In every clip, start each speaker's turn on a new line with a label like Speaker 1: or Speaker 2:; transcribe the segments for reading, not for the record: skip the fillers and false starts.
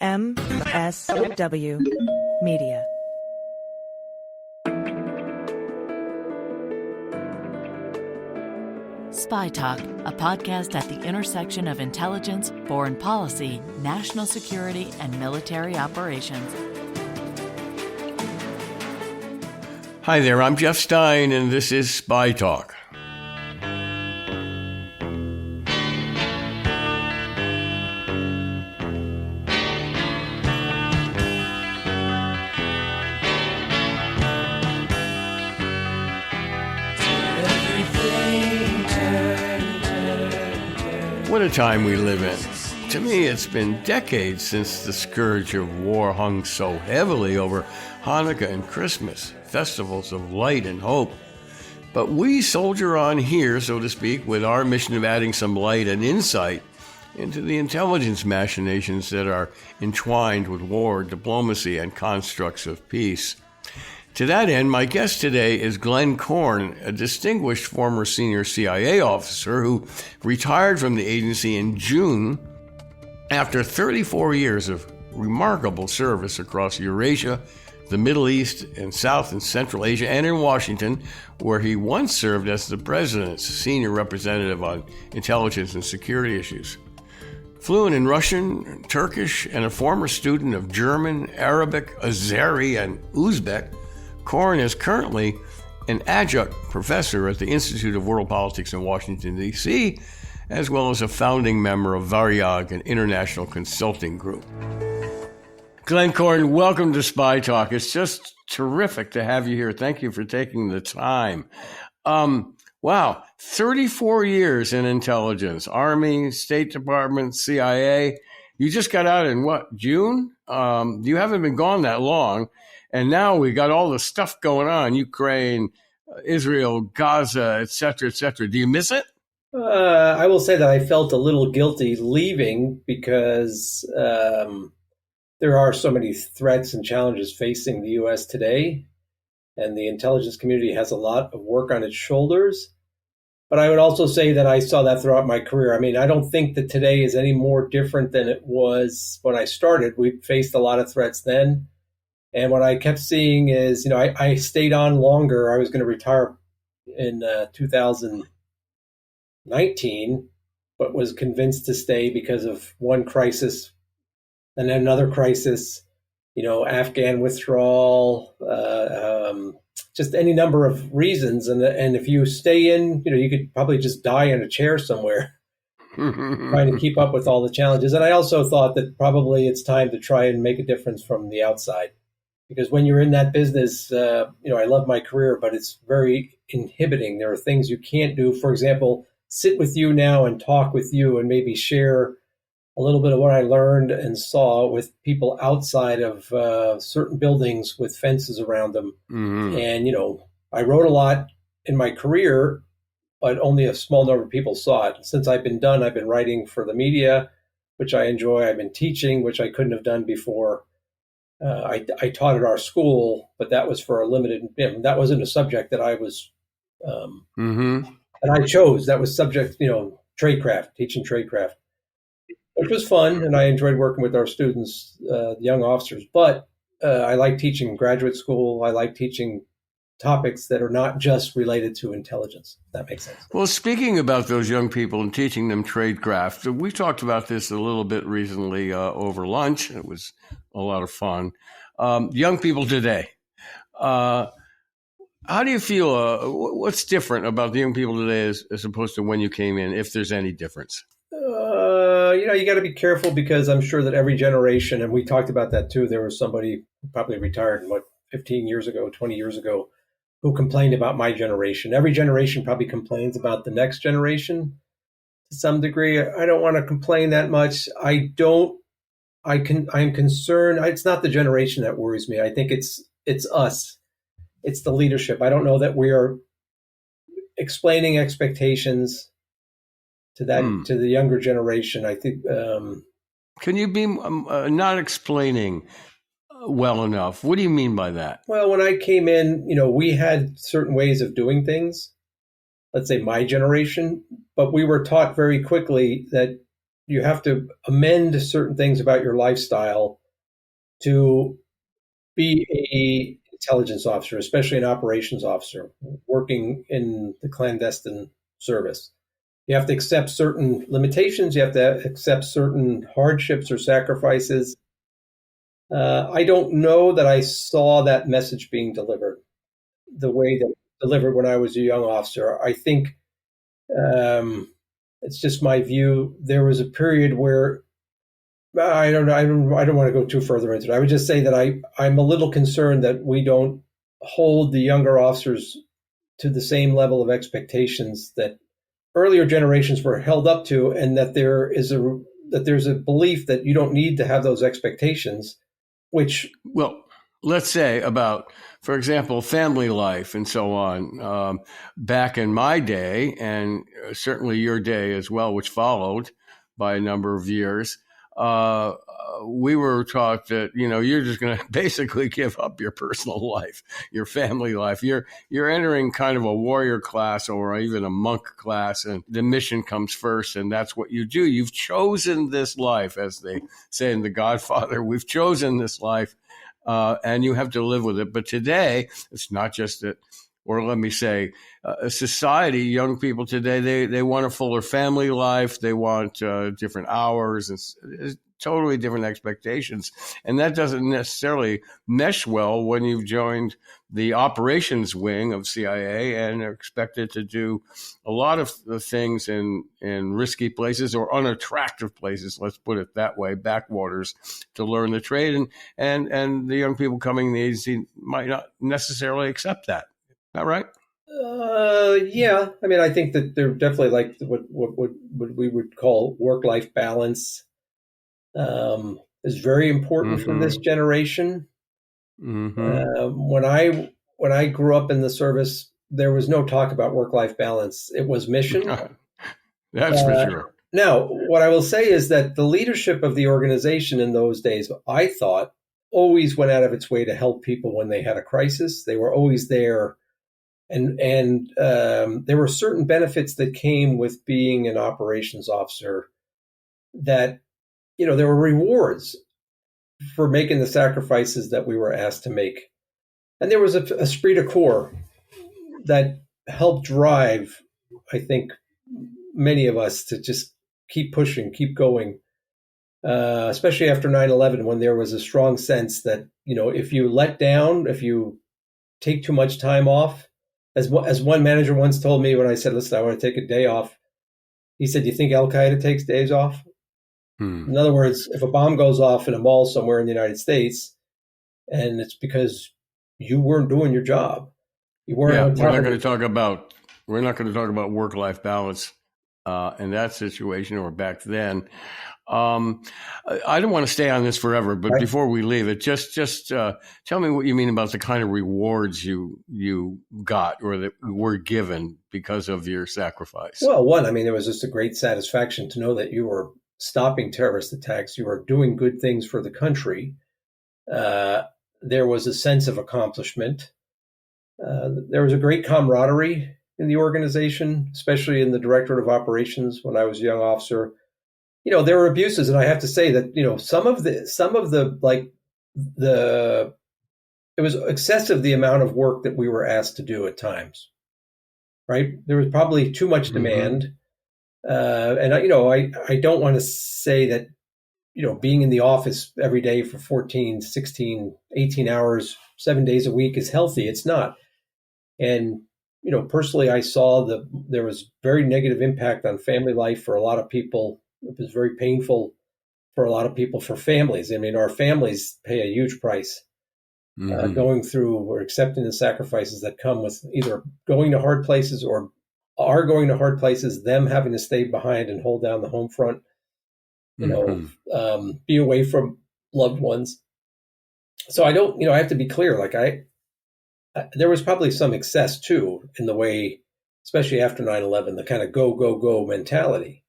Speaker 1: MSW Media.
Speaker 2: Spy Talk, a podcast at the intersection of intelligence, foreign policy, national security, and military operations.
Speaker 3: Hi there, I'm Jeff Stein, and this is Spy Talk. What a time we live in. To me, it's been decades since the scourge of war hung so heavily over Hanukkah and Christmas, festivals of light and hope. But we soldier on here, so to speak, with our mission of adding some light and insight into the intelligence machinations that are entwined with war, diplomacy, and constructs of peace. To that end, my guest today is Glenn Korn, a distinguished former senior CIA officer who retired from the agency in June after 34 years of remarkable service across Eurasia, the Middle East, and South and Central Asia, and in Washington, where he once served as the president's senior representative on intelligence and security issues. Fluent in Russian, Turkish, and a former student of German, Arabic, Azeri, and Uzbek, Korn is currently an adjunct professor at the Institute of World Politics in Washington, D.C., as well as a founding member of Varyag, an international consulting group. Glenn Korn, welcome to Spy Talk. It's just terrific to have you here. Thank you for taking the time. Wow, 34 years in intelligence, Army, State Department, CIA. You just got out in what, June? You haven't been gone that long. And now we got all the stuff going on, Ukraine, Israel, Gaza, et cetera, et cetera. Do you miss it?
Speaker 4: I will say that I felt a little guilty leaving because there are so many threats and challenges facing the U.S. today, and the intelligence community has a lot of work on its shoulders. But I would also say that I saw that throughout my career. I mean, I don't think that today is any more different than it was when I started. We faced a lot of threats then. And what I kept seeing is, I stayed on longer. I was going to retire in 2019, but was convinced to stay because of one crisis and then another crisis, Afghan withdrawal, just any number of reasons. And if you stay in, you could probably just die in a chair somewhere trying to keep up with all the challenges. And I also thought that probably it's time to try and make a difference from the outside. Because when you're in that business, I love my career, but it's very inhibiting. There are things you can't do. For example, sit with you now and talk with you and maybe share a little bit of what I learned and saw with people outside of certain buildings with fences around them. Mm-hmm. And, I wrote a lot in my career, but only a small number of people saw it. Since I've been done, I've been writing for the media, which I enjoy. I've been teaching, which I couldn't have done before. I taught at our school, but that was for a limited, that wasn't a subject that I was, and I chose. That was subject, tradecraft, teaching tradecraft, which was fun. And I enjoyed working with our students, young officers. But I like teaching graduate school. I like teaching topics that are not just related to intelligence. If that makes sense.
Speaker 3: Well, speaking about those young people and teaching them tradecraft, we talked about this a little bit recently over lunch. It was a lot of fun. Young people today, how do you feel? What's different about the young people today as opposed to when you came in, if there's any difference?
Speaker 4: You got to be careful because I'm sure that every generation, and we talked about that too, there was somebody who probably retired, 15 years ago, 20 years ago, who complained about my generation. Every generation probably complains about the next generation to some degree. I don't want to complain that much. I'm concerned. It's not the generation that worries me. I think it's us. It's the leadership. I don't know that we are explaining expectations to the younger generation. I think.
Speaker 3: Can you be not explaining well enough? What do you mean by that?
Speaker 4: Well, when I came in, we had certain ways of doing things. Let's say my generation, but we were taught very quickly that you have to amend certain things about your lifestyle to be a intelligence officer, especially an operations officer working in the clandestine service. You have to accept certain limitations. You have to accept certain hardships or sacrifices. I don't know that I saw that message being delivered the way that it was delivered when I was a young officer. I think it's just my view. There was a period where I don't know. I don't want to go too further into it. I would just say that I'm a little concerned that we don't hold the younger officers to the same level of expectations that earlier generations were held up to, and that there's a belief that you don't need to have those expectations, which
Speaker 3: Well, let's say about, for example, family life and so on. Back in my day, and certainly your day as well, which followed by a number of years, we were taught that, you're just going to basically give up your personal life, your family life. You're entering kind of a warrior class or even a monk class, and the mission comes first, and that's what you do. You've chosen this life, as they say in The Godfather. We've chosen this life, and you have to live with it. But today, it's not just that, or let me say, society, young people today, they want a fuller family life. They want different hours and totally different expectations. And that doesn't necessarily mesh well when you've joined the operations wing of CIA and are expected to do a lot of the things in risky places or unattractive places, let's put it that way, backwaters, to learn the trade. And the young people coming these might not necessarily accept that. That right?
Speaker 4: Yeah. I mean, I think that they're definitely like what we would call work-life balance is very important for this generation. When I grew up in the service, there was no talk about work-life balance. It was mission.
Speaker 3: That's for sure.
Speaker 4: Now, what I will say is that the leadership of the organization in those days, I thought, always went out of its way to help people when they had a crisis. They were always there. And there were certain benefits that came with being an operations officer that, there were rewards for making the sacrifices that we were asked to make. And there was a esprit de corps that helped drive, I think, many of us to just keep pushing, keep going, especially after 9/11, when there was a strong sense that, if you let down, if you take too much time off, as one manager once told me when I said, listen, I want to take a day off, he said, you think Al-Qaeda takes days off? In other words, if a bomb goes off in a mall somewhere in the United States, and it's because you weren't doing your job, you weren't.
Speaker 3: Yeah, we're not going to talk about work-life balance in that situation or back then. I don't want to stay on this forever, but before we leave it, just tell me what you mean about the kind of rewards you got or that were given because of your sacrifice.
Speaker 4: Well, one, I mean, there was just a great satisfaction to know that you were stopping terrorist attacks. You were doing good things for the country. There was a sense of accomplishment. There was a great camaraderie in the organization, especially in the Directorate of Operations when I was a young officer. There were abuses, and I have to say that, it was excessive, the amount of work that we were asked to do at times, right? There was probably too much demand. And I don't want to say that, being in the office every day for 14, 16, 18 hours, 7 days a week is healthy. It's not. And, personally, I saw there was very negative impact on family life for a lot of people. It was very painful for a lot of people, for families. I mean, our families pay a huge price going through or accepting the sacrifices that come with either going to hard places or are going to hard places, them having to stay behind and hold down the home front, be away from loved ones. So I don't, I have to be clear. Like there was probably some excess too in the way, especially after 9/11, the kind of go, go, go mentality.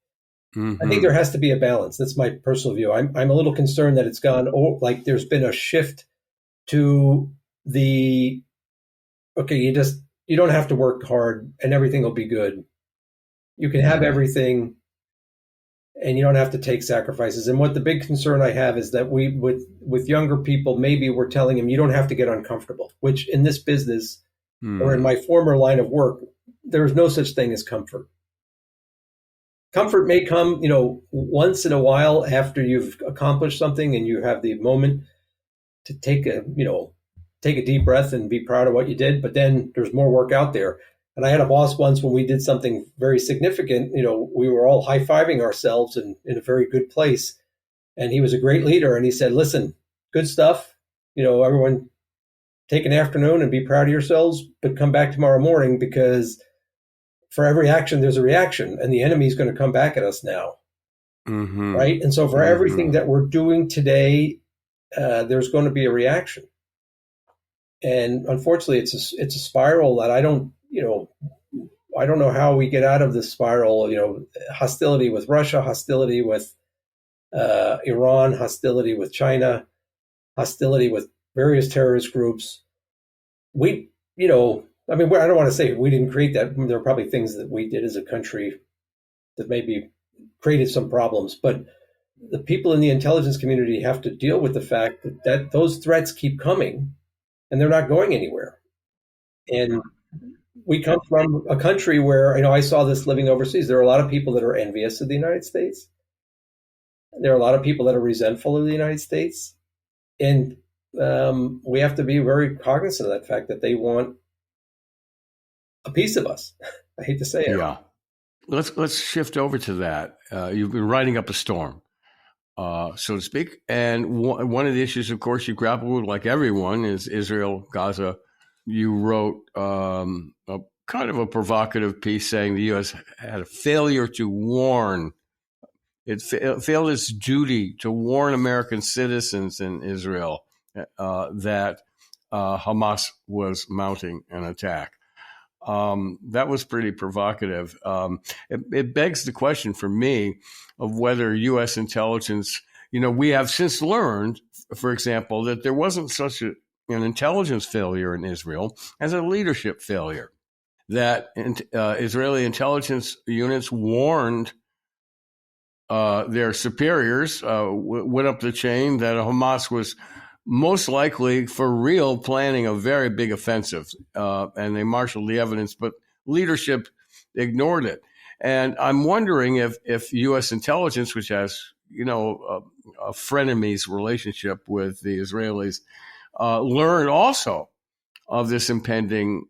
Speaker 4: I think there has to be a balance. That's my personal view. I'm a little concerned that it's gone, like there's been a shift to you don't have to work hard and everything will be good. You can have everything and you don't have to take sacrifices. And what the big concern I have is that we, with younger people, maybe we're telling them you don't have to get uncomfortable, which in this business or in my former line of work, there's no such thing as comfort. Comfort may come, once in a while after you've accomplished something and you have the moment to take a deep breath and be proud of what you did. But then there's more work out there. And I had a boss once when we did something very significant, we were all high-fiving ourselves and in a very good place. And he was a great leader. And he said, listen, good stuff. Everyone take an afternoon and be proud of yourselves, but come back tomorrow morning, because for every action, there's a reaction, and the enemy is going to come back at us now. Mm-hmm. Right. And so for everything that we're doing today, there's going to be a reaction. And unfortunately, it's a spiral that I don't know how we get out of this spiral. Hostility with Russia, hostility with Iran, hostility with China, hostility with various terrorist groups. I don't want to say we didn't create that. There are probably things that we did as a country that maybe created some problems, but the people in the intelligence community have to deal with the fact that those threats keep coming and they're not going anywhere. And we come from a country where, I saw this living overseas. There are a lot of people that are envious of the United States. There are a lot of people that are resentful of the United States. And we have to be very cognizant of that fact that they want a piece of us. I hate to say it.
Speaker 3: Yeah. Let's shift over to that. You've been riding up a storm, so to speak. And one of the issues, of course, you grapple with, like everyone, is Israel, Gaza. You wrote a kind of a provocative piece saying the U.S. had a failure to warn. It failed its duty to warn American citizens in Israel that Hamas was mounting an attack. That was pretty provocative. It begs the question for me of whether U.S. intelligence, we have since learned, for example, that there wasn't such an intelligence failure in Israel as a leadership failure, that Israeli intelligence units warned their superiors, went up the chain, that Hamas was most likely for real planning a very big offensive, and they marshaled the evidence, but leadership ignored it. And I'm wondering if U.S. intelligence, which has, a frenemies relationship with the Israelis, learned also of this impending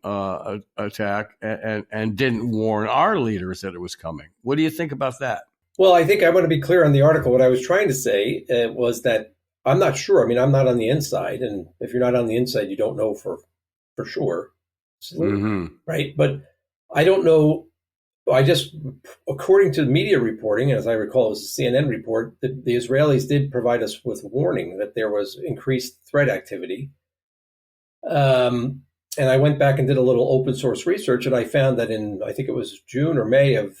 Speaker 3: attack and didn't warn our leaders that it was coming. What do you think about that?
Speaker 4: Well, I think I want to be clear on the article. What I was trying to say was that I'm not sure. I'm not on the inside. And if you're not on the inside, you don't know for sure. Mm-hmm. Right. But I don't know. According to the media reporting, as I recall, it was a CNN report, that the Israelis did provide us with warning that there was increased threat activity. And I went back and did a little open source research, and I found that I think it was June or May of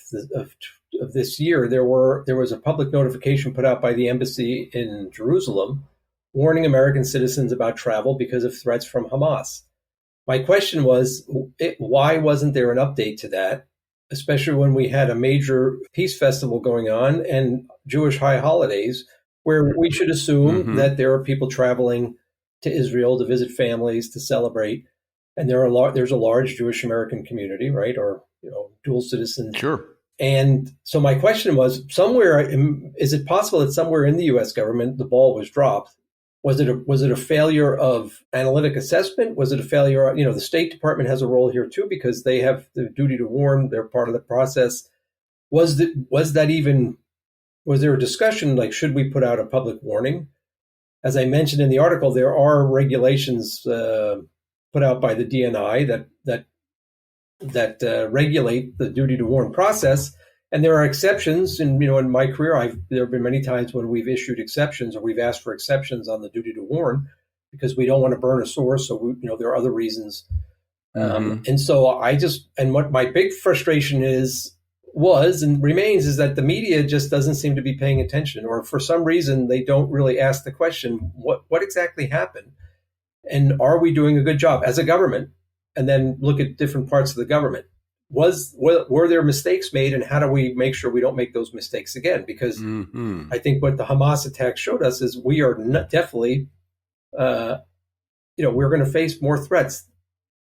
Speaker 4: this year, there was a public notification put out by the embassy in Jerusalem warning American citizens about travel because of threats from Hamas. My question was, why wasn't there an update to that, especially when we had a major peace festival going on and Jewish high holidays, where we should assume that there are people traveling to Israel to visit families, to celebrate, and there's a large Jewish American community, right, or dual citizen.
Speaker 3: Sure.
Speaker 4: And so my question was, is it possible that somewhere in the U.S. government the ball was dropped? Was it a failure of analytic assessment? Was it a failure? The State Department has a role here too, because they have the duty to warn. They're part of the process. Was there a discussion like, should we put out a public warning? As I mentioned in the article, there are regulations put out by the DNI that regulate the duty to warn process. And there are exceptions. And, in my career, there have been many times when we've issued exceptions or we've asked for exceptions on the duty to warn because we don't want to burn a source. So, there are other reasons. And so what my big frustration was and remains is that the media just doesn't seem to be paying attention, or for some reason, they don't really ask the question, what exactly happened? And are we doing a good job as a government? And then look at different parts of the government. were there mistakes made, and how do we make sure we don't make those mistakes again? Because I think what the Hamas attack showed us is we are definitely, we're going to face more threats.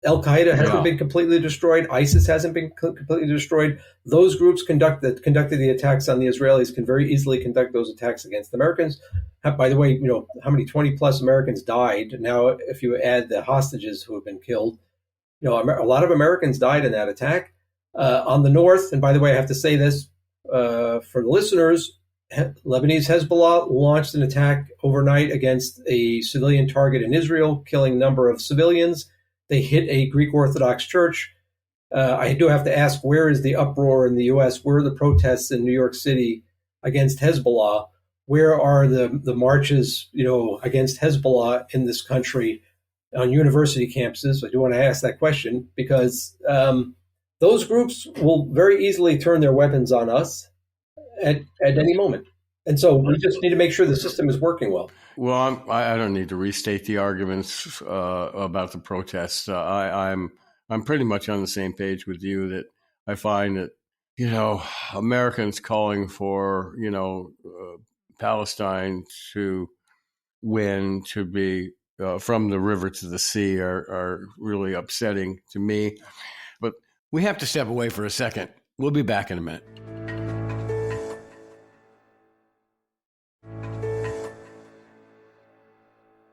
Speaker 4: Al Qaeda hasn't been completely destroyed. ISIS hasn't been completely destroyed. Those groups conducted the attacks on the Israelis can very easily conduct those attacks against Americans. By the way, how many 20 plus Americans died? Now, if you add the hostages who have been killed, a lot of Americans died in that attack. On the north, and by the way, I have to say this for the listeners, Lebanese Hezbollah launched an attack overnight against a civilian target in Israel, killing a number of civilians. They hit a Greek Orthodox church. I do have to ask, where is the uproar in the U.S.? Where are the protests in New York City against Hezbollah? Where are the marches, against Hezbollah in this country on university campuses? I do want to ask that question because those groups will very easily turn their weapons on us at any moment. And so we just need to make sure the system is working well.
Speaker 3: Well, I don't need to restate the arguments about the protests. I'm pretty much on the same page with you that I find that, Americans calling for, Palestine to win, to be from the river to the sea are really upsetting to me. But we have to step away for a second. We'll be back in a minute.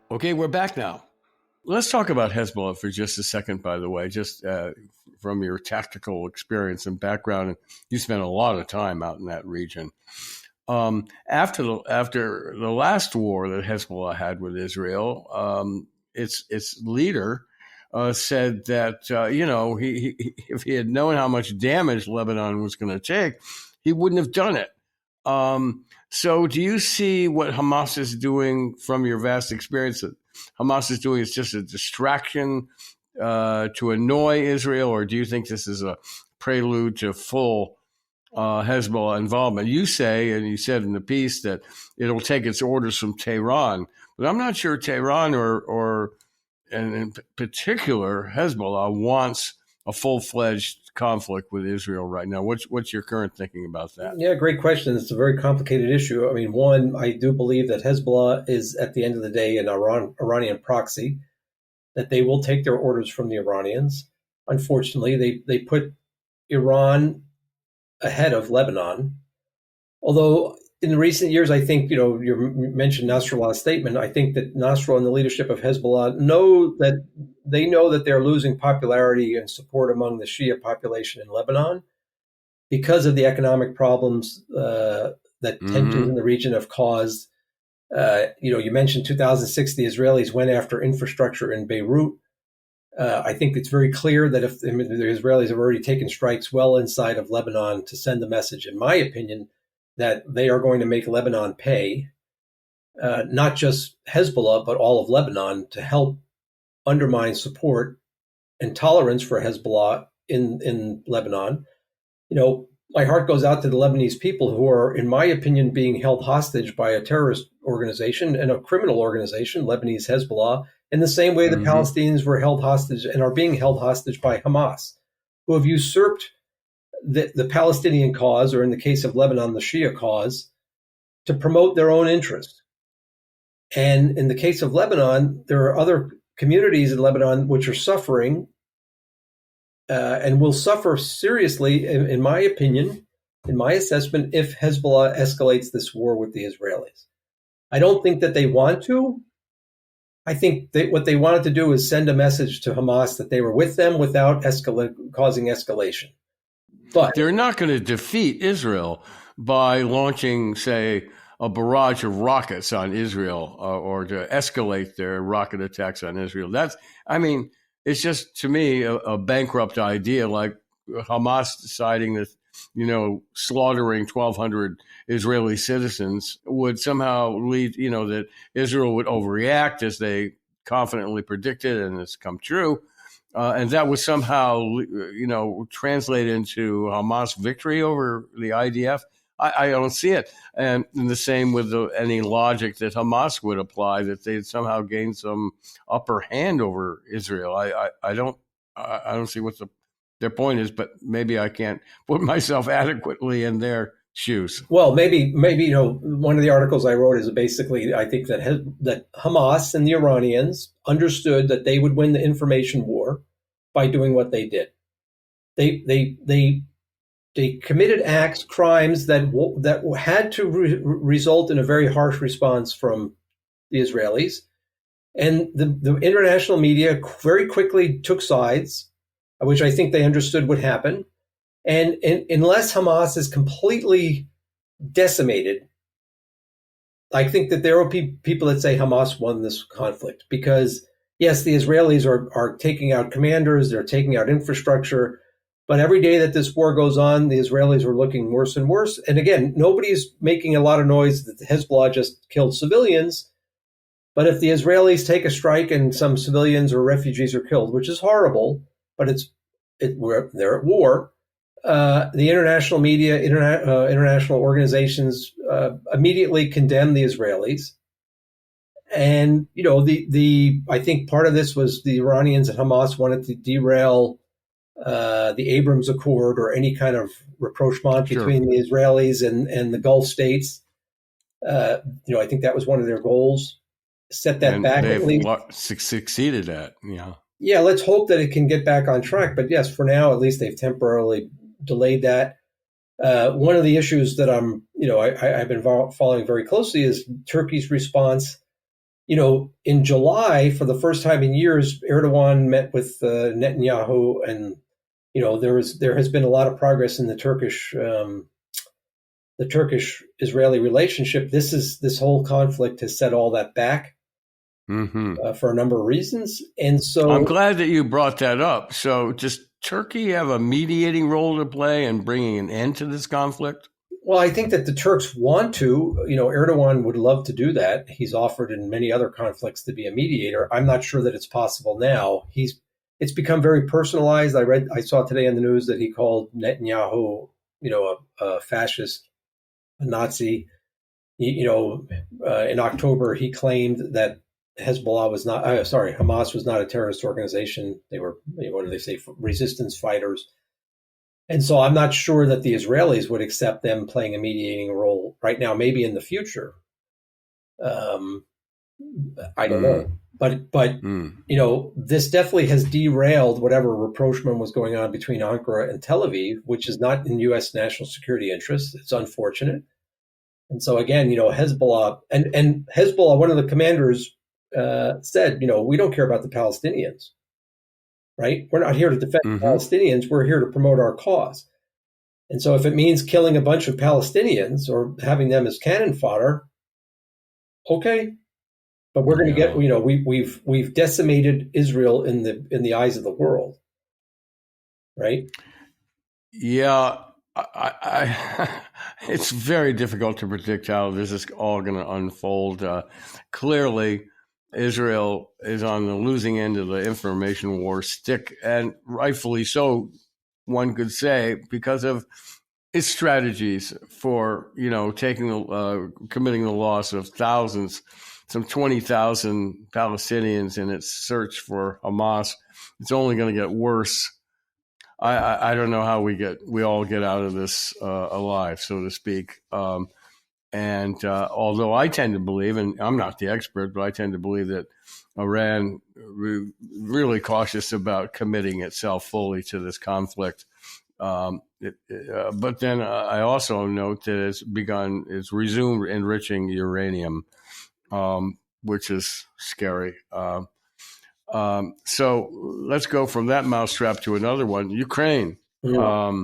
Speaker 3: Okay, we're back now. Let's talk about Hezbollah for just a second, by the way, just from your tactical experience and background. You spent a lot of time out in that region. After the last war that Hezbollah had with Israel, its leader said that, he if he had known how much damage Lebanon was going to take, he wouldn't have done it. So do you see what Hamas is doing from your vast experience that Hamas is doing is just a distraction to annoy Israel, or do you think this is a prelude to full Hezbollah involvement? You say, and you said in the piece, that it'll take its orders from Tehran, but I'm not sure Tehran or and in particular Hezbollah wants a full-fledged conflict with Israel right now. What's your current thinking about that?
Speaker 4: Yeah, great question. It's a very complicated issue. I mean, one, I do believe that Hezbollah is, at the end of the day, an Iranian proxy, that they will take their orders from the Iranians. Unfortunately, they put Iran ahead of Lebanon. Although in recent years, I think, you mentioned Nasrallah's statement. I think that Nasrallah and the leadership of Hezbollah know that they're losing popularity and support among the Shia population in Lebanon because of the economic problems that tensions in the region have caused. You mentioned 2006, the Israelis went after infrastructure in Beirut. I think it's very clear that if the Israelis have already taken strikes well inside of Lebanon to send the message, in my opinion, that they are going to make Lebanon pay, not just Hezbollah, but all of Lebanon, to help undermine support and tolerance for Hezbollah in Lebanon. My heart goes out to the Lebanese people who are, in my opinion, being held hostage by a terrorist organization and a criminal organization, Lebanese Hezbollah, in the same way the Palestinians were held hostage and are being held hostage by Hamas, who have usurped the Palestinian cause, or in the case of Lebanon, the Shia cause, to promote their own interests. And in the case of Lebanon, there are other communities in Lebanon which are suffering and will suffer seriously, in my opinion, in my assessment, if Hezbollah escalates this war with the Israelis. I don't think that they want to. I think what they wanted to do is send a message to Hamas that they were with them without causing escalation. But
Speaker 3: they're not going to defeat Israel by launching, say, a barrage of rockets on Israel or to escalate their rocket attacks on Israel. It's just, to me, a bankrupt idea, like Hamas deciding that, slaughtering 1,200 Israeli citizens would somehow lead, that Israel would overreact as they confidently predicted, and it's come true. And that would somehow, translate into Hamas victory over the IDF. I don't see it. And the same with any logic that Hamas would apply, that they'd somehow gain some upper hand over Israel. I don't see what their point is, but maybe I can't put myself adequately in their shoes.
Speaker 4: Well, maybe one of the articles I wrote is basically I think that Hamas and the Iranians understood that they would win the information war by doing what they did. They committed acts, crimes that had to result in a very harsh response from the Israelis, and the international media very quickly took sides, which I think they understood would happen. And unless Hamas is completely decimated, I think that there will be people that say Hamas won this conflict because, yes, the Israelis are taking out commanders, they're taking out infrastructure, but every day that this war goes on, the Israelis are looking worse and worse. And again, nobody's making a lot of noise that the Hezbollah just killed civilians. But if the Israelis take a strike and some civilians or refugees are killed, which is horrible, but they're at war, the international media, international organizations immediately condemn the Israelis. And, I think part of this was the Iranians and Hamas wanted to derail the Abrams Accord or any kind of rapprochement between the Israelis and the Gulf states. I think that was one of their goals. Set that back.
Speaker 3: They've succeeded at,
Speaker 4: Yeah, let's hope that it can get back on track. But yes, for now, at least they've temporarily delayed that. One of the issues that I've been following very closely is Turkey's response. In July, for the first time in years, Erdogan met with Netanyahu, and there has been a lot of progress in the Turkish-Israeli relationship. This whole conflict has set all that back. For a number of reasons. And so
Speaker 3: I'm glad that you brought that up. So does Turkey have a mediating role to play in bringing an end to this conflict?
Speaker 4: Well, I think that the Turks want to. Erdogan would love to do that. He's offered in many other conflicts to be a mediator. I'm not sure that it's possible now. It's become very personalized. I saw today in the news that he called Netanyahu, a fascist, a Nazi. In October, he claimed that Hamas was not a terrorist organization. They were, what do they say, resistance fighters. And so I'm not sure that the Israelis would accept them playing a mediating role right now, maybe in the future. I don't know. But this definitely has derailed whatever rapprochement was going on between Ankara and Tel Aviv, which is not in U.S. national security interests. It's unfortunate. And so again, Hezbollah and Hezbollah, one of the commanders said, we don't care about the Palestinians, right? We're not here to defend the Palestinians. We're here to promote our cause. And so if it means killing a bunch of Palestinians or having them as cannon fodder, okay. But we're going to get, we've decimated Israel in the eyes of the world, right?
Speaker 3: Yeah. It's very difficult to predict how this is all going to unfold. Clearly, Israel is on the losing end of the information war stick, and rightfully so, one could say, because of its strategies for, committing the loss of thousands, some 20,000 Palestinians in its search for Hamas. It's only going to get worse. I don't know how we all get out of this alive, so to speak. And although I tend to believe, and I'm not the expert, but I tend to believe that Iran really cautious about committing itself fully to this conflict. But then I also note that it's resumed enriching uranium, which is scary. So let's go from that mousetrap to another one, Ukraine.
Speaker 4: Yeah.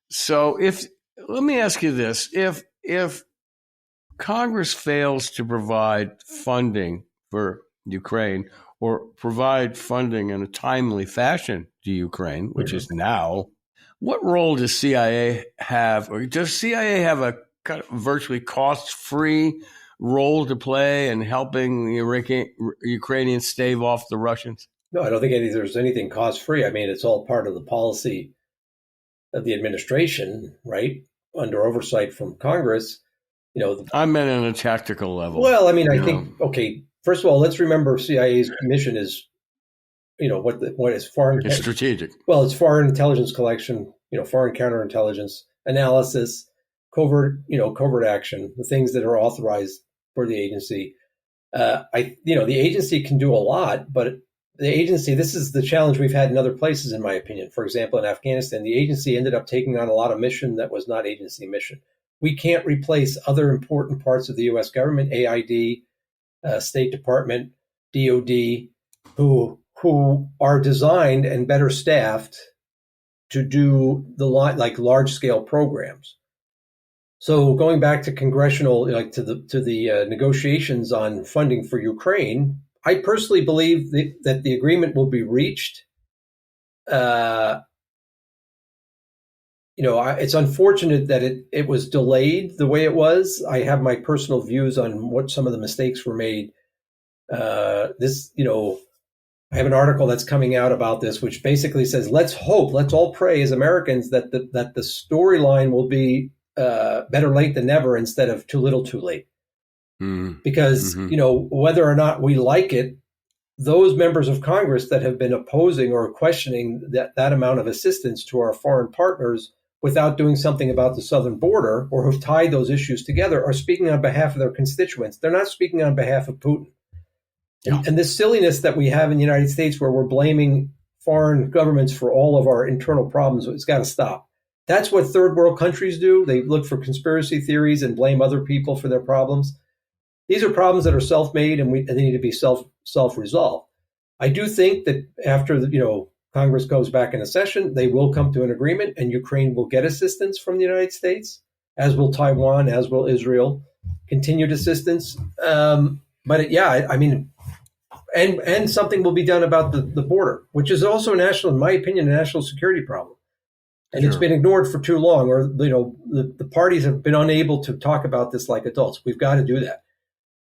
Speaker 3: So let me ask you this, if Congress fails to provide funding for Ukraine or provide funding in a timely fashion to Ukraine, which is now, what role does CIA have, or does CIA have a kind of virtually cost-free role to play in helping the Ukrainians stave off the Russians?
Speaker 4: No, I don't think there's anything cost-free. I mean, it's all part of the policy of the administration, right? Under oversight from Congress.
Speaker 3: I meant on a tactical level.
Speaker 4: Well, I mean, I think, okay, first of all, let's remember CIA's mission is what is foreign.
Speaker 3: It's strategic.
Speaker 4: Well, it's foreign intelligence collection, foreign counterintelligence analysis, covert action, the things that are authorized for the agency. The agency can do a lot, but this is the challenge we've had in other places, in my opinion. For example, in Afghanistan, the agency ended up taking on a lot of mission that was not agency mission. We can't replace other important parts of the U.S. government, AID, State Department, DOD, who are designed and better staffed to do large scale programs. So going back to congressional, to the negotiations on funding for Ukraine, I personally believe that the agreement will be reached. It's unfortunate that it was delayed the way it was. I have my personal views on what some of the mistakes were made. I have an article that's coming out about this, which basically says, let's all pray as Americans that the storyline will be better late than never instead of too little too late. Because, whether or not we like it, those members of Congress that have been opposing or questioning that amount of assistance to our foreign partners without doing something about the southern border, or who've tied those issues together, are speaking on behalf of their constituents. They're not speaking on behalf of Putin. Yeah. And this silliness that we have in the United States, where we're blaming foreign governments for all of our internal problems, it's got to stop. That's what third world countries do. They look for conspiracy theories and blame other people for their problems. These are problems that are self-made, and they need to be self-resolved. I do think that after Congress goes back into session, they will come to an agreement, and Ukraine will get assistance from the United States, as will Taiwan, as will Israel, continued assistance. And something will be done about the border, which is also in my opinion, a national security problem. And It's been ignored for too long, or the parties have been unable to talk about this like adults. We've got to do that.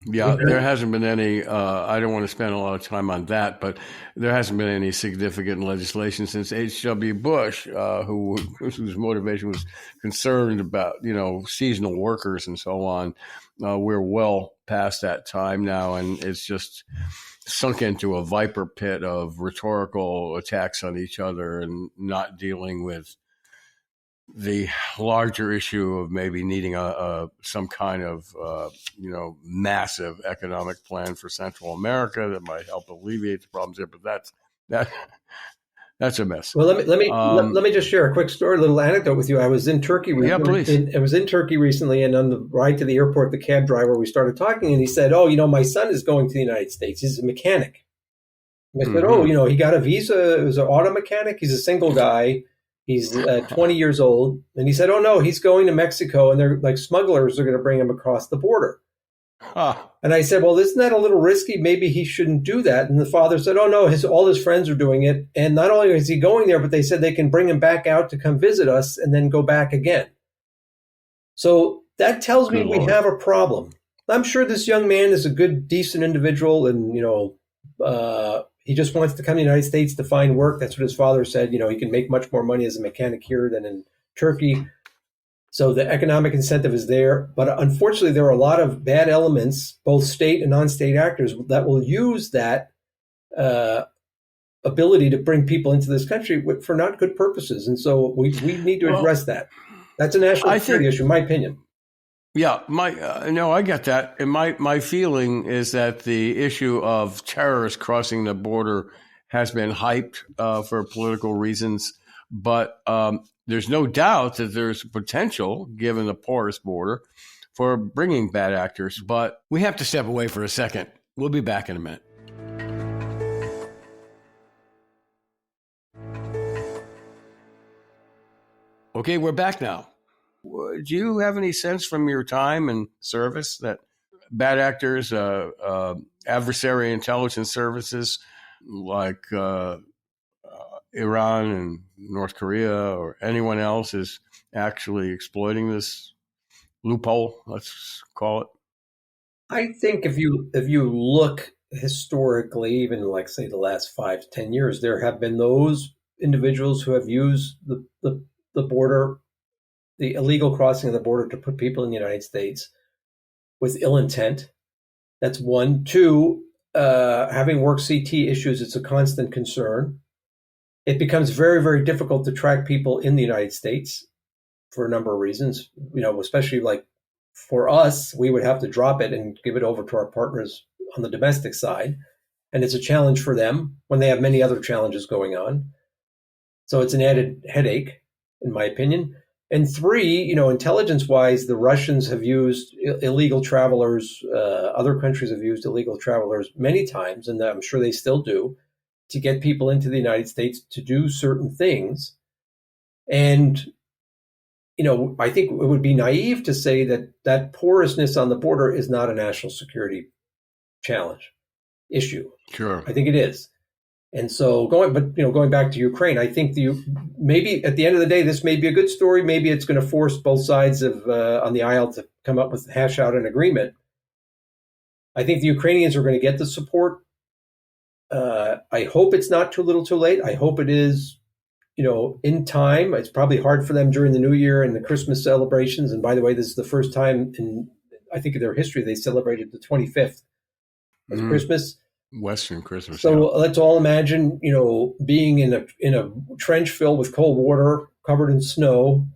Speaker 3: Yeah, there hasn't been any, I don't want to spend a lot of time on that, but there hasn't been any significant legislation since H.W. Bush, whose motivation was concerned about, seasonal workers and so on. We're well past that time now, and it's just sunk into a viper pit of rhetorical attacks on each other and not dealing with the larger issue of maybe needing some kind of massive economic plan for Central America that might help alleviate the problems there. But that's a mess.
Speaker 4: Well, let me just share a quick story, a little anecdote with you. I was in Turkey.
Speaker 3: Yeah, please.
Speaker 4: I was in Turkey recently, and on the ride to the airport, the cab driver, we started talking, and he said, "Oh, my son is going to the United States. He's a mechanic." And I said, "Oh, he got a visa. It was an auto mechanic. He's a single guy. He's 20 years old." And he said, "Oh, no, he's going to Mexico, and they're like smugglers are going to bring him across the border." And I said, "Well, isn't that a little risky? Maybe he shouldn't do that." And the father said, "Oh, no, all his friends are doing it. And not only is he going there, but they said they can bring him back out to come visit us and then go back again." So that tells me we have a problem. I'm sure this young man is a good, decent individual, and, he just wants to come to the United States to find work. That's what his father said. He can make much more money as a mechanic here than in Turkey. So the economic incentive is there. But unfortunately, there are a lot of bad elements, both state and non-state actors, that will use that ability to bring people into this country for not good purposes. And so we need to address that. That's a national security issue, in my opinion.
Speaker 3: Yeah, I get that. And my feeling is that the issue of terrorists crossing the border has been hyped for political reasons, but there's no doubt that there's potential, given the porous border, for bringing bad actors. But we have to step away for a second. We'll be back in a minute. Okay, we're back now. Do you have any sense from your time and service that bad actors, adversary intelligence services like Iran and North Korea or anyone else is actually exploiting this loophole, let's call it?
Speaker 4: I think if you look historically, even like say the last 5 to 10 years, there have been those individuals who have used the border, the illegal crossing of the border, to put people in the United States with ill intent. That's one. Two, having worked CT issues, it's a constant concern. It becomes very, very difficult to track people in the United States for a number of reasons, especially like for us, we would have to drop it and give it over to our partners on the domestic side. And it's a challenge for them when they have many other challenges going on. So it's an added headache, in my opinion. And three, intelligence-wise, the Russians have used illegal travelers. Other countries have used illegal travelers many times, and I'm sure they still do, to get people into the United States to do certain things. And, I think it would be naive to say that porousness on the border is not a national security challenge issue.
Speaker 3: Sure.
Speaker 4: I think it is. And so going back to Ukraine, I think maybe at the end of the day, this may be a good story. Maybe it's going to force both sides of on the aisle to come up with hash out an agreement. I think the Ukrainians are going to get the support. I hope it's not too little too late. I hope it is, in time. It's probably hard for them during the New Year and the Christmas celebrations. And by the way, this is the first time in, I think, in their history, they celebrated the 25th as Christmas.
Speaker 3: Western Christmas.
Speaker 4: So let's all imagine, being in a trench filled with cold water, covered in snow,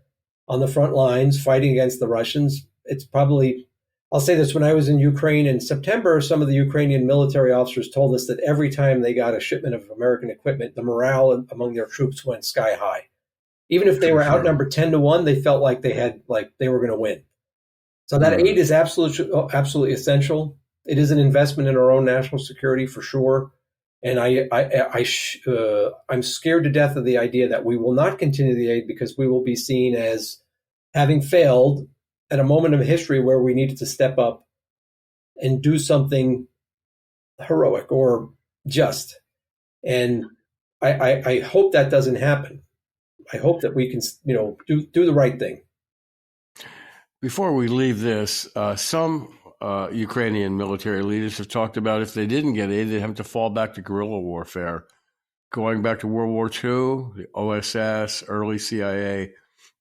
Speaker 4: on the front lines, fighting against the Russians. It's probably, I'll say this, when I was in Ukraine in September, some of the Ukrainian military officers told us that every time they got a shipment of American equipment, the morale among their troops went sky high. Even if they were outnumbered 10-1, they felt like they were going to win. So that aid is absolutely essential. It is an investment in our own national security for sure. And I'm scared to death of the idea that we will not continue the aid because we will be seen as having failed at a moment of history where we needed to step up and do something heroic or just. And I hope that doesn't happen. I hope that we can, do the right thing.
Speaker 3: Before we leave this, some Ukrainian military leaders have talked about if they didn't get aid, they'd have to fall back to guerrilla warfare. Going back to World War II, the OSS, early CIA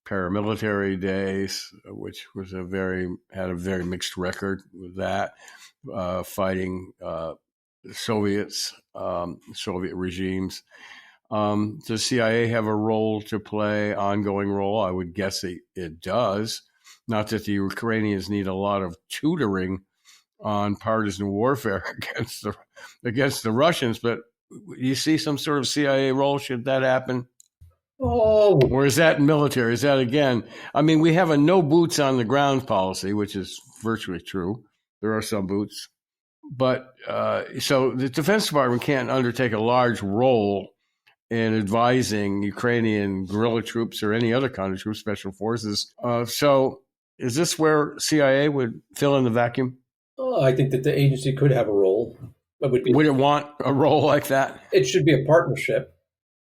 Speaker 3: paramilitary days, which was had a very mixed record with that, fighting Soviet regimes. Does CIA have a role to play, ongoing role? I would guess it does. Not that the Ukrainians need a lot of tutoring on partisan warfare against the Russians, but you see some sort of CIA role should that happen?
Speaker 4: Oh,
Speaker 3: or is that military? Is that again? I mean, we have a no boots on the ground policy, which is virtually true. There are some boots, but so the Defense Department can't undertake a large role in advising Ukrainian guerrilla troops or any other kind of troops, special forces. So is this where CIA would fill in the vacuum?
Speaker 4: I think that the agency could have a role.
Speaker 3: Would it want a role like that?
Speaker 4: It should be a partnership,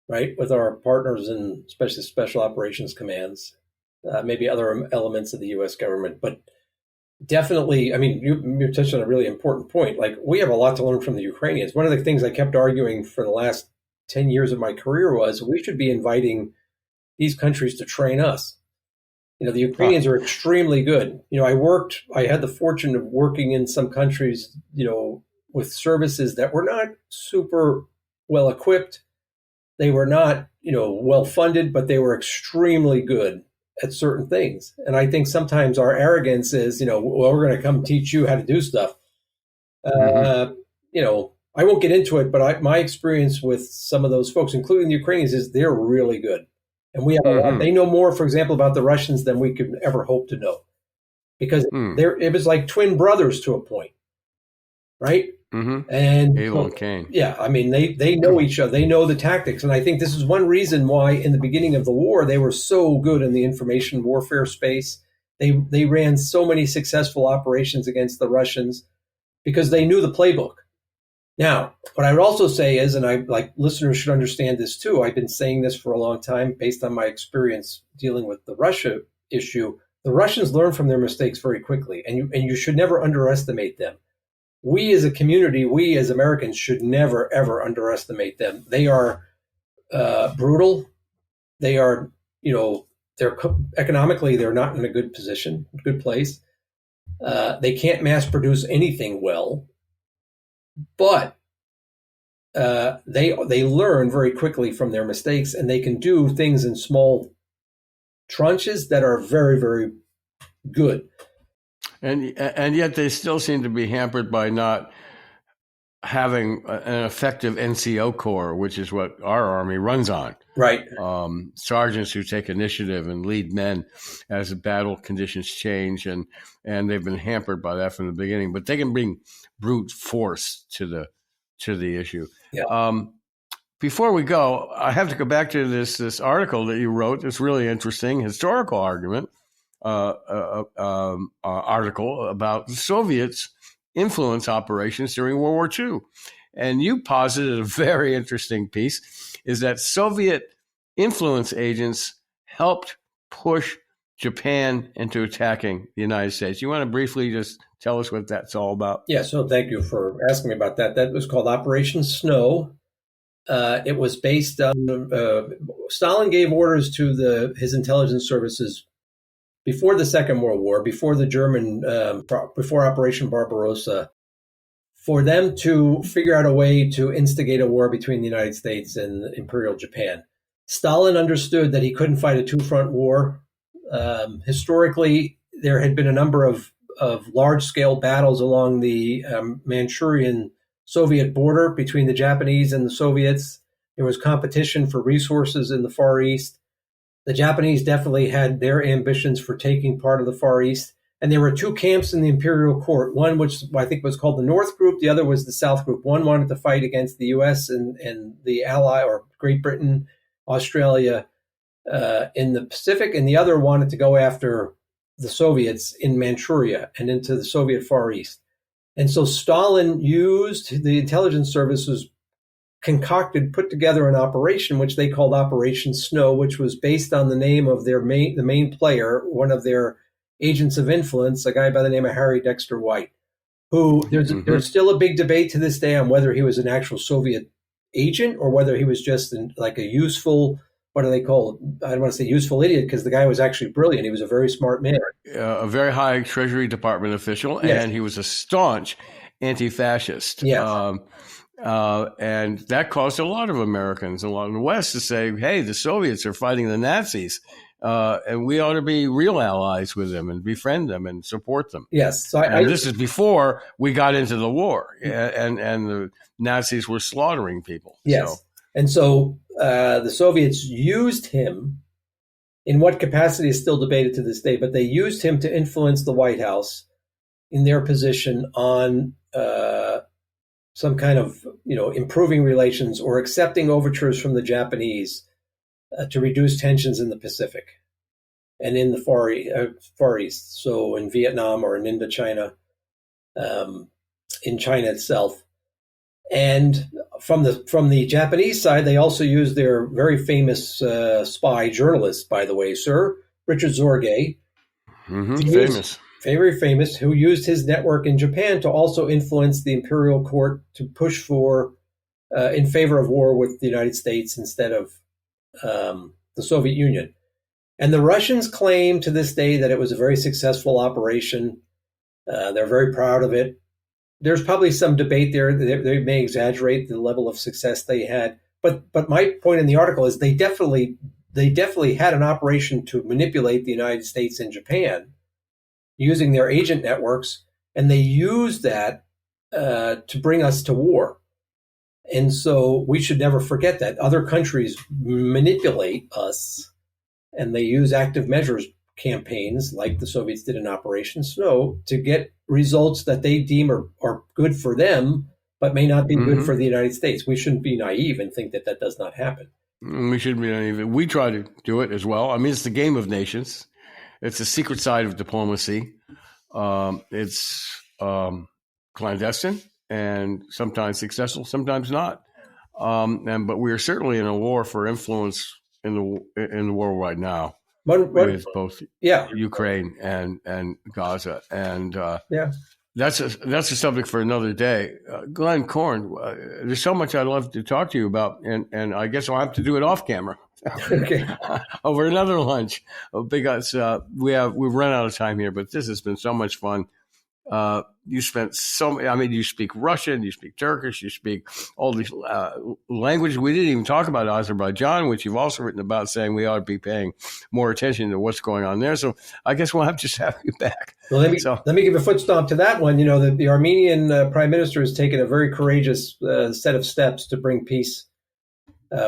Speaker 4: right, with our partners in especially special operations commands, maybe other elements of the U.S. government. But definitely, I mean, you touched on a really important point. Like, we have a lot to learn from the Ukrainians. One of the things I kept arguing for the last 10 years of my career was we should be inviting these countries to train us. The Ukrainians are extremely good. I had the fortune of working in some countries, with services that were not super well equipped. They were not, well funded, but they were extremely good at certain things. And I think sometimes our arrogance is, we're going to come teach you how to do stuff. I won't get into it, but my experience with some of those folks, including the Ukrainians, is they're really good. And we have they know more, for example, about the Russians than we could ever hope to know, because it was like twin brothers to a point, right?
Speaker 3: Mm-hmm.
Speaker 4: And
Speaker 3: Abel and Cain.
Speaker 4: Yeah, I mean, they know each other, they know the tactics, and I think this is one reason why, in the beginning of the war, they were so good in the information warfare space. They ran so many successful operations against the Russians because they knew the playbook. Now, what I would also say is, and listeners should understand this too, I've been saying this for a long time based on my experience dealing with the Russia issue. The Russians learn from their mistakes very quickly, and you should never underestimate them. We as a community, we as Americans should never, ever underestimate them. They are brutal. They are, they're economically, they're not in a good position, good place. They can't mass produce anything well. But they learn very quickly from their mistakes, and they can do things in small tranches that are very, very good.
Speaker 3: And yet they still seem to be hampered by not having an effective NCO Corps, which is what our Army runs on.
Speaker 4: Right.
Speaker 3: Sergeants who take initiative and lead men as the battle conditions change, and they've been hampered by that from the beginning. But they can bring brute force to the issue.
Speaker 4: Yeah.
Speaker 3: Before we go, I have to go back to this article that you wrote. It's really interesting historical argument article about the Soviets' influence operations during World War II. And you posited a very interesting piece, is that Soviet influence agents helped push Japan into attacking the United States. You want to briefly just tell us what that's all about?
Speaker 4: Yeah, so thank you for asking me about that. That was called Operation Snow. It was based on Stalin gave orders to his intelligence services before the Second World War, before the German, before Operation Barbarossa, for them to figure out a way to instigate a war between the United States and Imperial Japan. Stalin understood that he couldn't fight a two-front war. Historically, there had been a number of large-scale battles along the Manchurian Soviet border between the Japanese and the Soviets. There was competition for resources in the Far East. The Japanese definitely had their ambitions for taking part of the Far East. And there were two camps in the imperial court, one which I think was called the North Group, the other was the South Group. One wanted to fight against the U.S. and the Ally, or Great Britain, Australia in the Pacific, and the other wanted to go after the Soviets in Manchuria and into the Soviet Far East. And so Stalin used the intelligence services, put together an operation which they called Operation Snow, which was based on the name of the main player, one of their agents of influence, a guy by the name of Harry Dexter White, who there's still a big debate to this day on whether he was an actual Soviet agent or whether he was just like a useful, what do they call it? I don't want to say useful idiot, because the guy was actually brilliant. He was a very smart man.
Speaker 3: A very high Treasury Department official,
Speaker 4: yes.
Speaker 3: And he was a staunch anti-fascist.
Speaker 4: Yes.
Speaker 3: And that caused a lot of Americans along the West to say, hey, the Soviets are fighting the Nazis, and we ought to be real allies with them and befriend them and support them.
Speaker 4: Yes. So
Speaker 3: this is before we got into the war, and the Nazis were slaughtering people.
Speaker 4: Yes. So. And so the Soviets used him, in what capacity is still debated to this day, but they used him to influence the White House in their position on some kind of, improving relations or accepting overtures from the Japanese to reduce tensions in the Pacific and in the Far East. So in Vietnam or in Indochina, in China itself. And from the Japanese side, they also used their very famous spy journalist, by the way, sir, Richard Zorge.
Speaker 3: Famous.
Speaker 4: Very famous, who used his network in Japan to also influence the imperial court to push for, in favor of war with the United States instead of the Soviet Union. And the Russians claim to this day that it was a very successful operation. They're very proud of it. There's probably some debate there. They may exaggerate the level of success they had. But my point in the article is they definitely had an operation to manipulate the United States and Japan using their agent networks, and they used that to bring us to war. And so we should never forget that. Other countries manipulate us, and they use active measures campaigns like the Soviets did in Operation Snow to get results that they deem are good for them, but may not be good for the United States. We shouldn't be naive and think that does not happen.
Speaker 3: We shouldn't be naive. We try to do it as well. I mean, it's the game of nations. It's a secret side of diplomacy. It's clandestine and sometimes successful, sometimes not. But we are certainly in a war for influence in the world right now. With both Ukraine and Gaza, and that's a subject for another day. Glenn Korn, there's so much I'd love to talk to you about, and I guess I'll have to do it off camera.
Speaker 4: Okay.
Speaker 3: Over another lunch, because we've run out of time here. But this has been so much fun. You spent you speak Russian, you speak Turkish, you speak all these languages. We didn't even talk about Azerbaijan, which you've also written about, saying we ought to be paying more attention to what's going on there. So I guess we'll have to just have you back.
Speaker 4: Well, let me give a foot stomp to that one. The Armenian prime minister has taken a very courageous set of steps to bring peace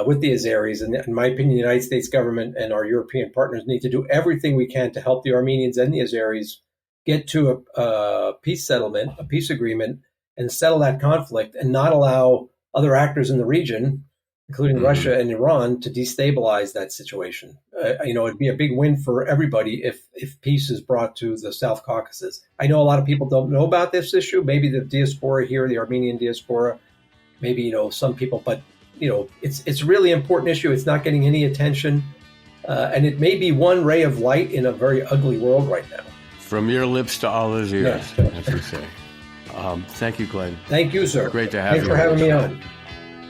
Speaker 4: with the Azeris. And in my opinion, the United States government and our European partners need to do everything we can to help the Armenians and the Azeris get to a peace settlement, a peace agreement, and settle that conflict, and not allow other actors in the region, including Russia and Iran, to destabilize that situation. It'd be a big win for everybody if peace is brought to the South Caucasus. I know a lot of people don't know about this issue. Maybe the diaspora here, the Armenian diaspora, maybe some people, but it's a really important issue. It's not getting any attention, and it may be one ray of light in a very ugly world right now.
Speaker 3: From your lips to Allah's ears, as we say. Thank you, Glenn.
Speaker 4: Thank you, sir.
Speaker 3: Great to have you.
Speaker 4: Thanks for having me on.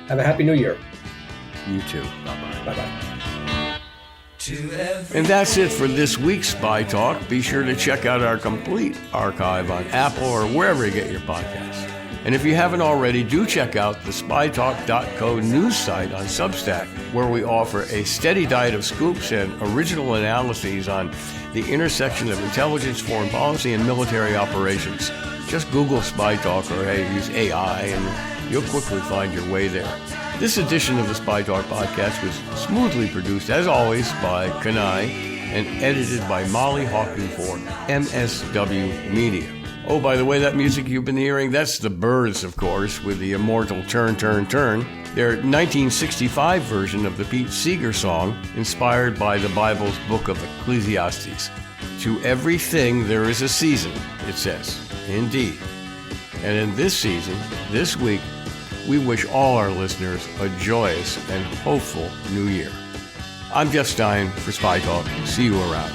Speaker 4: Have a happy New Year.
Speaker 3: You too. Bye-bye.
Speaker 4: Bye-bye.
Speaker 3: And that's it for this week's Spy Talk. Be sure to check out our complete archive on Apple or wherever you get your podcasts. And if you haven't already, do check out the spytalk.co news site on Substack, where we offer a steady diet of scoops and original analyses on the intersection of intelligence, foreign policy, and military operations. Just Google Spy Talk or use AI, and you'll quickly find your way there. This edition of the Spy Talk podcast was smoothly produced, as always, by Kanai and edited by Molly Hawking for MSW Media. Oh, by the way, that music you've been hearing, that's the Byrds, of course, with the immortal Turn, Turn, Turn. Their 1965 version of the Pete Seeger song, inspired by the Bible's book of Ecclesiastes. To everything there is a season, it says. Indeed. And in this season, this week, we wish all our listeners a joyous and hopeful new year. I'm Jeff Stein for Spy Talk. See you around.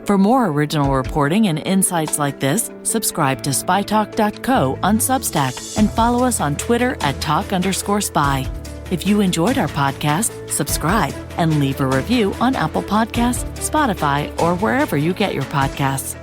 Speaker 2: For more original reporting and insights like this, subscribe to spytalk.co on Substack and follow us on Twitter at @talk_spy. If you enjoyed our podcast, subscribe and leave a review on Apple Podcasts, Spotify, or wherever you get your podcasts.